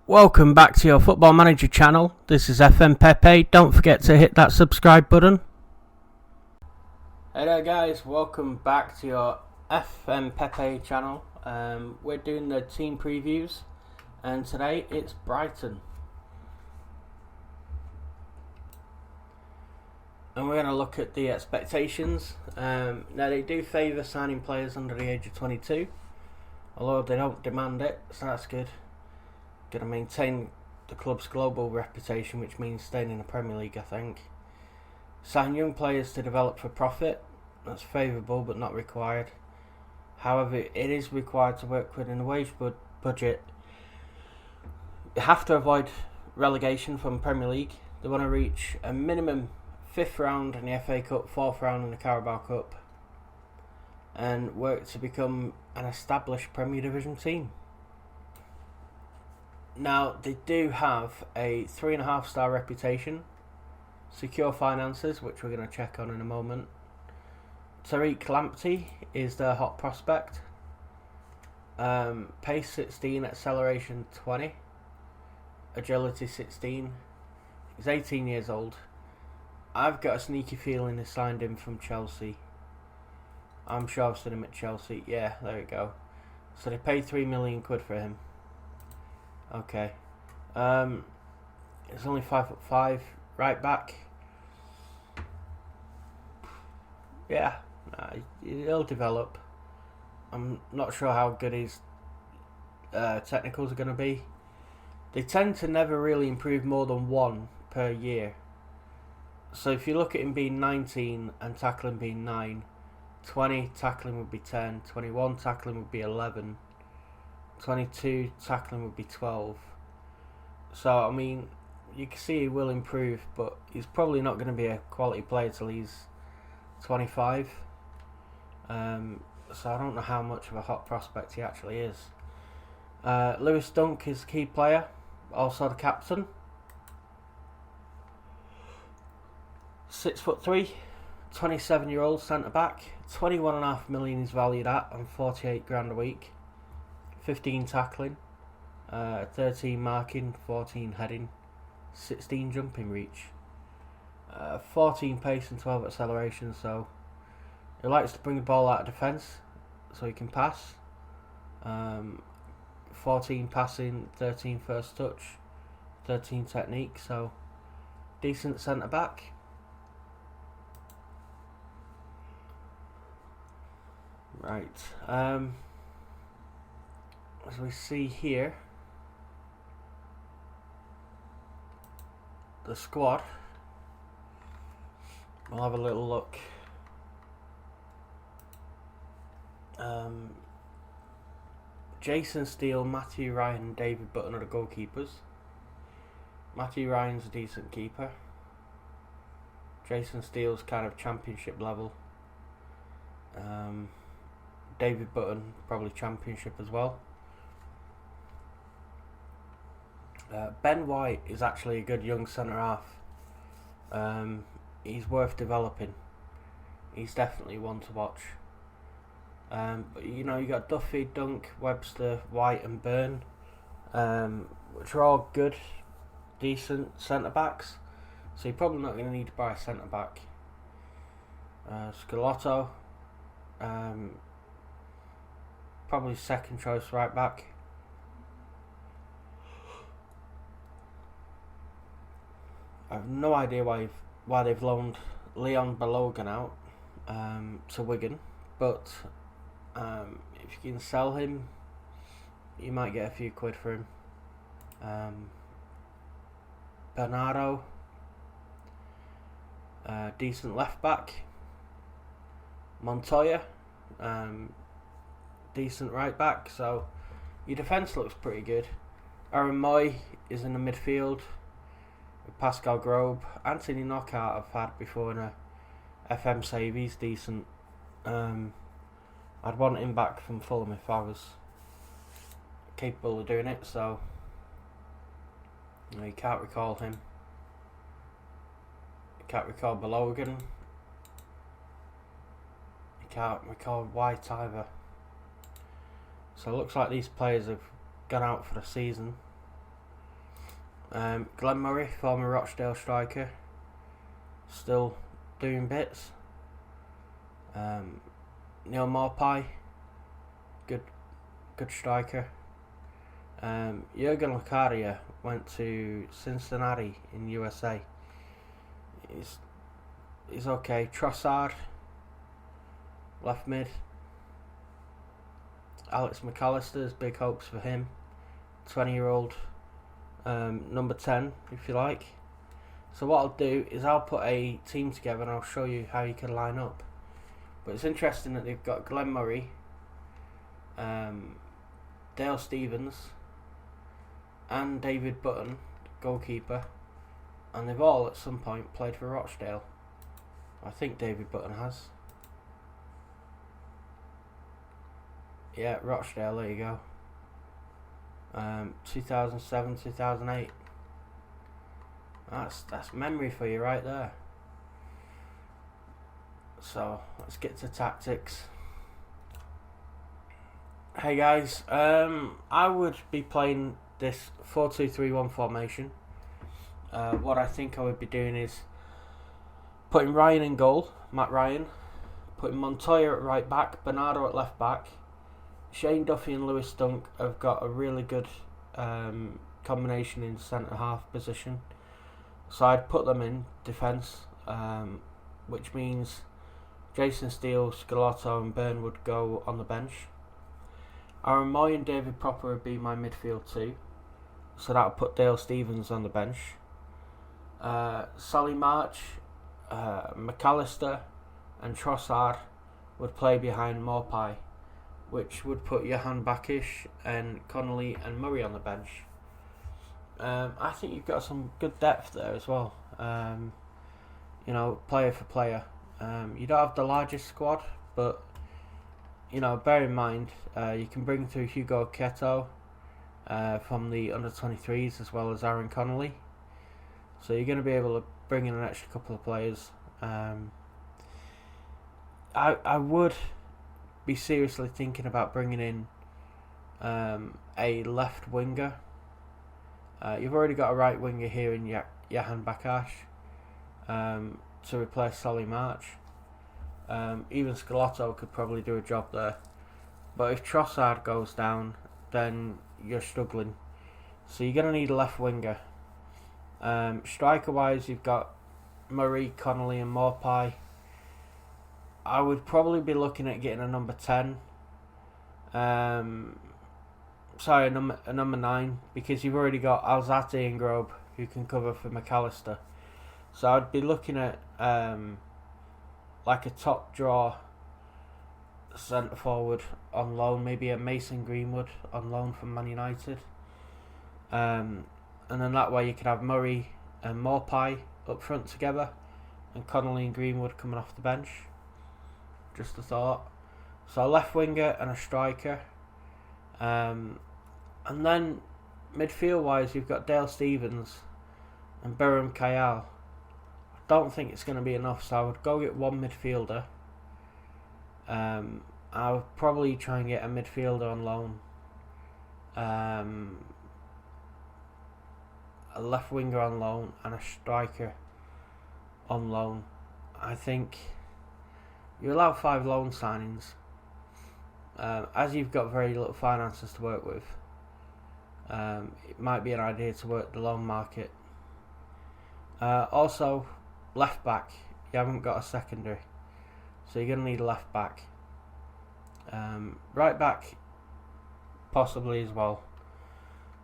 Welcome back to your Football Manager channel. This is fmpepe. Don't forget to hit that subscribe button. Hey there guys, welcome back to your fmpepe channel. We're doing the team previews and today it's Brighton. And we're going to look at the expectations. Now they do favour signing players under the age of 22, although they don't demand it, so that's good. Going to maintain the club's global reputation, which means staying in the Premier League, I think. Sign young players to develop for profit. That's favourable but not required. However, it is required to work within a wage budget. You have to avoid relegation from the Premier League. They want to reach a minimum 5th round in the FA Cup, 4th round in the Carabao Cup, and work to become an established Premier Division team. Now, they do have a 3.5-star reputation, secure finances, which we're going to check on in a moment. Tariq Lamptey is their hot prospect. Pace 16, acceleration 20, agility 16. He's 18 years old. I've got a sneaky feeling they signed him from Chelsea. I'm sure I've seen him at Chelsea. Yeah, there we go. So they paid £3 million for him. Okay, it's only 5'5", right back. Yeah, he'll develop. I'm not sure how good his technicals are going to be. They tend to never really improve more than 1 per year. So if you look at him being 19 and tackling being 9, 20 tackling would be 10, 21 tackling would be 11. 22 tackling would be 12. So I mean, you can see he will improve, but he's probably not going to be a quality player till he's 25. So I don't know how much of a hot prospect he actually is. Lewis Dunk is a key player, also the captain. 6'3", 27-year-old centre back. 21.5 million he's valued at, and 48 grand a week. 15 tackling, 13 marking, 14 heading, 16 jumping reach, 14 pace and 12 acceleration. So he likes to bring the ball out of defence so he can pass. 14 passing, 13 first touch, 13 technique. So decent centre back. Right. As we see here, the squad, we'll have a little look. Jason Steele, Matthew Ryan and David Button are the goalkeepers. Matthew Ryan's a decent keeper. Jason Steele's kind of championship level. David Button probably championship as well. Ben White is actually a good young centre-half. He's worth developing. He's definitely one to watch. But you know, you got Duffy, Dunk, Webster, White and Byrne, which are all good, decent centre-backs. So you're probably not going to need to buy a centre-back. Scalotto, probably second choice right-back. I have no idea why they've loaned Leon Balogun out to Wigan, but if you can sell him, you might get a few quid for him. Bernardo, decent left back. Montoya, decent right back. So your defence looks pretty good. Aaron Moy is in the midfield. Pascal Grobe, Anthony Knockout I've had before in a FM save, he's decent. I'd want him back from Fulham if I was capable of doing it, so you can't recall him. You can't recall Balogun. You can't recall White either. So it looks like these players have gone out for the season. Glenn Murray, former Rochdale striker, still doing bits. Neil Maupay, good striker. Jurgen Locadia went to Cincinnati in USA. He's okay. Trossard, left mid. Alex McAllister's big hopes for him. 20-year-old, number 10, if you like. So what I'll do is I'll put a team together and I'll show you how you can line up. But it's interesting that they've got Glenn Murray, Dale Stephens, and David Button, goalkeeper, and they've all at some point played for Rochdale. I think David Button has. Yeah, Rochdale, there you go. 2007, 2008. That's memory for you right there. So let's get to tactics. Hey guys, I would be playing this 4-2-3-1 formation. What I think I would be doing is putting Ryan in goal, Matt Ryan, putting Montoya at right back, Bernardo at left back. Shane Duffy and Lewis Dunk have got a really good combination in centre half position, so I'd put them in defence, which means Jason Steele, Scalotto and Byrne would go on the bench. Aaron Moy and David Proper would be my midfield too, so that would put Dale Stephens on the bench. Solly March, McAllister and Trossard would play behind Maupay, which would put Johan Bakish and Connolly and Murray on the bench. I think you've got some good depth there as well, player for player. You don't have the largest squad, but bear in mind you can bring through Hugo Keto from the under-23s as well as Aaron Connolly, so you're going to be able to bring in an extra couple of players. I would be seriously thinking about bringing in a left winger. You've already got a right winger here in Johan Bakash to replace Solly March. Even Scalotto could probably do a job there, but if Trossard goes down, then you're struggling. So you're going to need a left winger. Striker wise, you've got Murray, Connolly and Maupay. I would probably be looking at getting a number 10. A number 9, because you've already got Alzate and Grobe who can cover for McAllister. So I'd be looking at like a top draw centre forward on loan, maybe a Mason Greenwood on loan from Man United. And then that way you could have Murray and Maupay up front together, and Connolly and Greenwood coming off the bench. Just a thought. So a left winger and a striker. And then midfield wise, you've got Dale Stephens and Berham Kayal. I don't think it's going to be enough, so I would go get one midfielder. I would probably try and get a midfielder on loan. A left winger on loan and a striker on loan. I think you allow 5 loan signings. As you've got very little finances to work with, it might be an idea to work the loan market. Also, left back. You haven't got a secondary, so you're going to need a left back. Right back, possibly as well.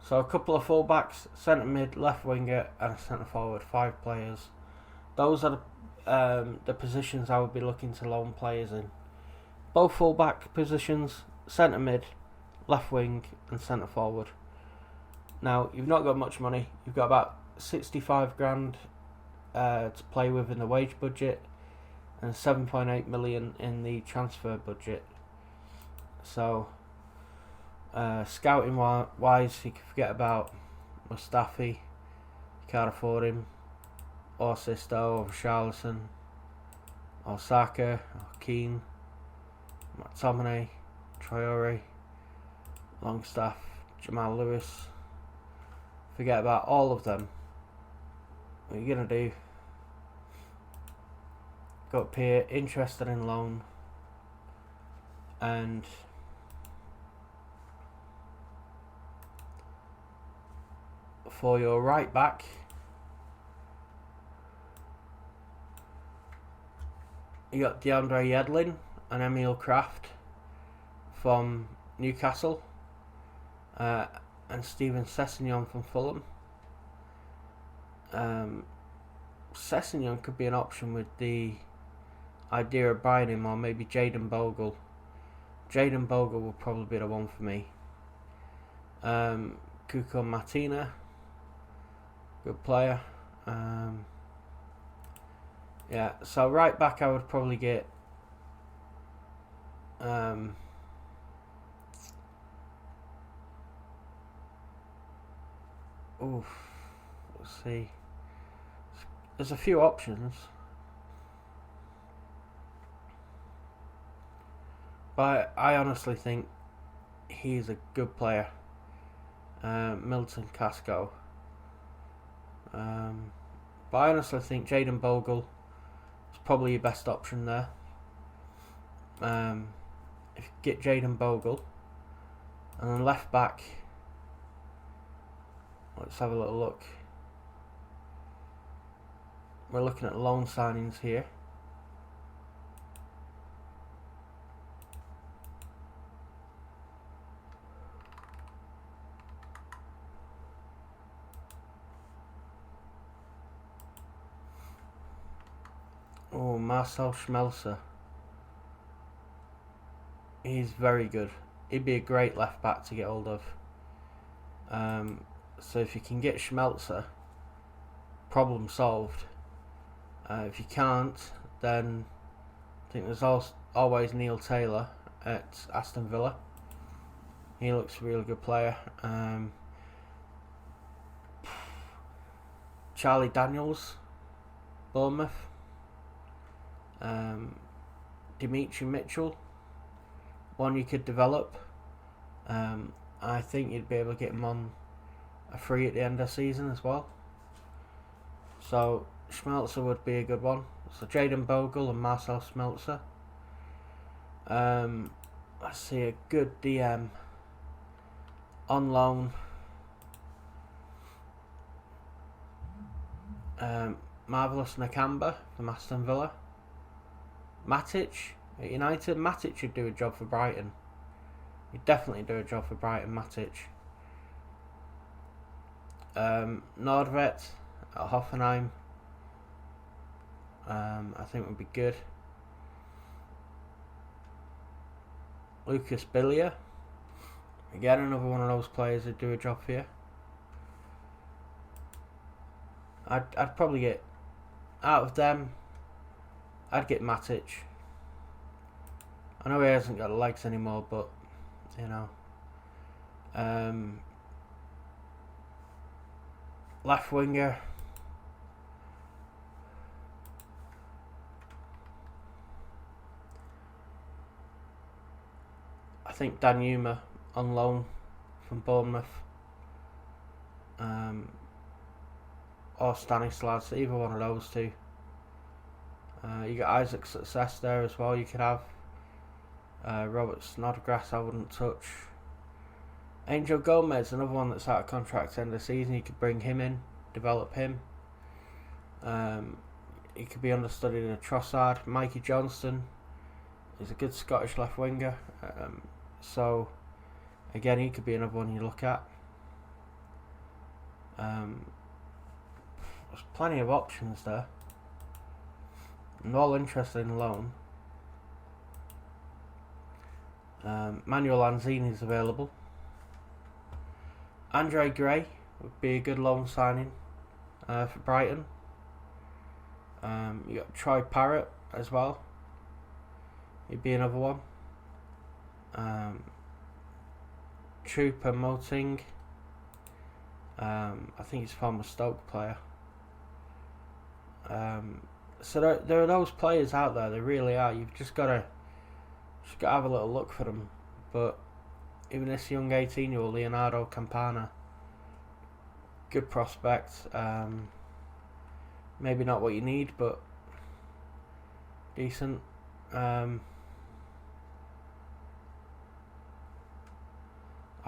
So a couple of full backs, centre mid, left winger, and a centre forward. 5 players. Those are the positions I would be looking to loan players in. Both full back positions, centre mid, left wing, and centre forward. Now you've not got much money. You've got about 65 grand to play with in the wage budget, and 7.8 million in the transfer budget. So scouting wise, you can forget about Mustafi. You can't afford him. Or Sisto, or Charlison, or Saka, or Keane, McTominay, Traore, Longstaff, Jamal Lewis, forget about all of them, what you're going to do, go up here, interested in loan, and for your right back, you got DeAndre Yedlin and Emil Kraft from Newcastle, and Steven Sessegnon from Fulham. Sessegnon could be an option with the idea of buying him, or maybe Jayden Bogle. Jayden Bogle will probably be the one for me. Cuco Martina, good player. Yeah, so right back I would probably get let's see. There's a few options, but I honestly think he's a good player. Milton Casco. But I honestly think Jayden Bogle is probably your best option there. If you get Jayden Bogle, and then left back, let's have a little look. We're looking at loan signings here. Oh, Marcel Schmelzer. He's very good. He'd be a great left back to get hold of. So if you can get Schmelzer, problem solved. If you can't, then I think there's always Neil Taylor at Aston Villa. He looks a really good player. Charlie Daniels, Bournemouth. Dimitri Mitchell, one you could develop. I think you'd be able to get him on a free at the end of the season as well. So Schmelzer would be a good one. So Jayden Bogle and Marcel Schmelzer. I see a good DM on loan. Marvelous Nakamba from Aston Villa. Matic at United. Matic should do a job for Brighton. He'd definitely do a job for Brighton, Matic. Nordvet at Hoffenheim, I think would be good. Lucas Billier, again another one of those players that do a job for you. I'd probably get, out of them, I'd get Matic. I know he hasn't got the legs anymore, but you know. Left winger, I think Danjuma on loan from Bournemouth, or Stanislas, either one of those two. You got Isaac Success there as well. You could have Robert Snodgrass. I wouldn't touch. Angel Gomez, another one that's out of contract end of the season. You could bring him in, develop him. He could be understudied in a Trossard. Mikey Johnston is a good Scottish left winger. So again, he could be another one you look at. There's plenty of options there, and all interested in loan. Manuel Lanzini is available. Andre Gray would be a good loan signing for Brighton. You got Troy Parrott as well. He'd be another one. Trooper Moting. I think he's a former Stoke player. So there are those players out there. There really are. You've just got to have a little look for them. But even this young 18-year-old Leonardo Campana good prospect. Maybe not what you need, but decent. I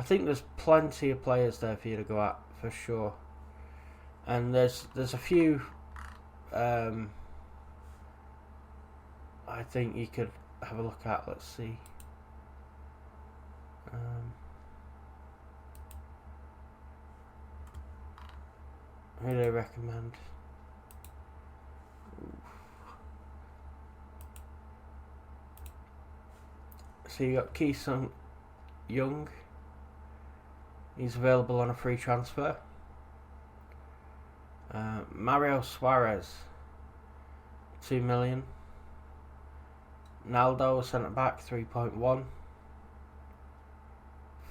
think there's plenty of players there for you to go at for sure, and there's a few. I think you could have a look at. Let's see. Who do I recommend? So you got Keysung Young. He's available on a free transfer. Mario Suarez, 2 million. Naldo, centre back, 3.1.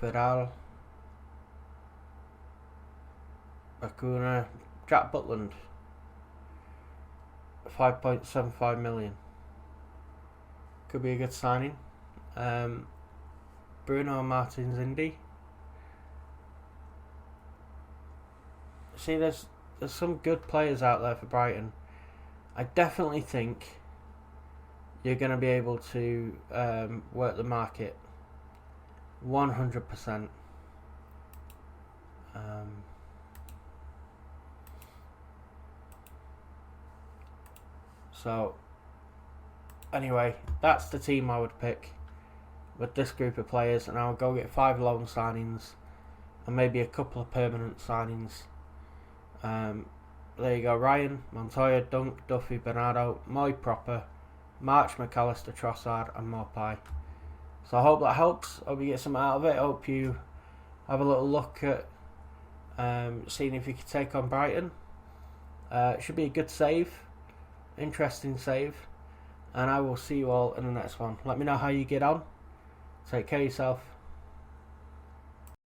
Fidal, Acuna, Jack Butland, 5.75 million. Could be a good signing. Bruno Martins Indy. See, there's some good players out there for Brighton. I definitely think you're going to be able to work the market 100%. So anyway, that's the team I would pick with this group of players, and I'll go get 5 loan signings and maybe a couple of permanent signings. There you go: Ryan, Montoya, Dunk, Duffy, Bernardo, Moy Proper, March, McAllister, Trossard and Mopai. So I hope that helps. Hope you get something out of it. Hope you have a little look at seeing if you can take on Brighton. It should be a good save, interesting save, and I will see you all in the next one. Let me know how you get on. Take care of yourself.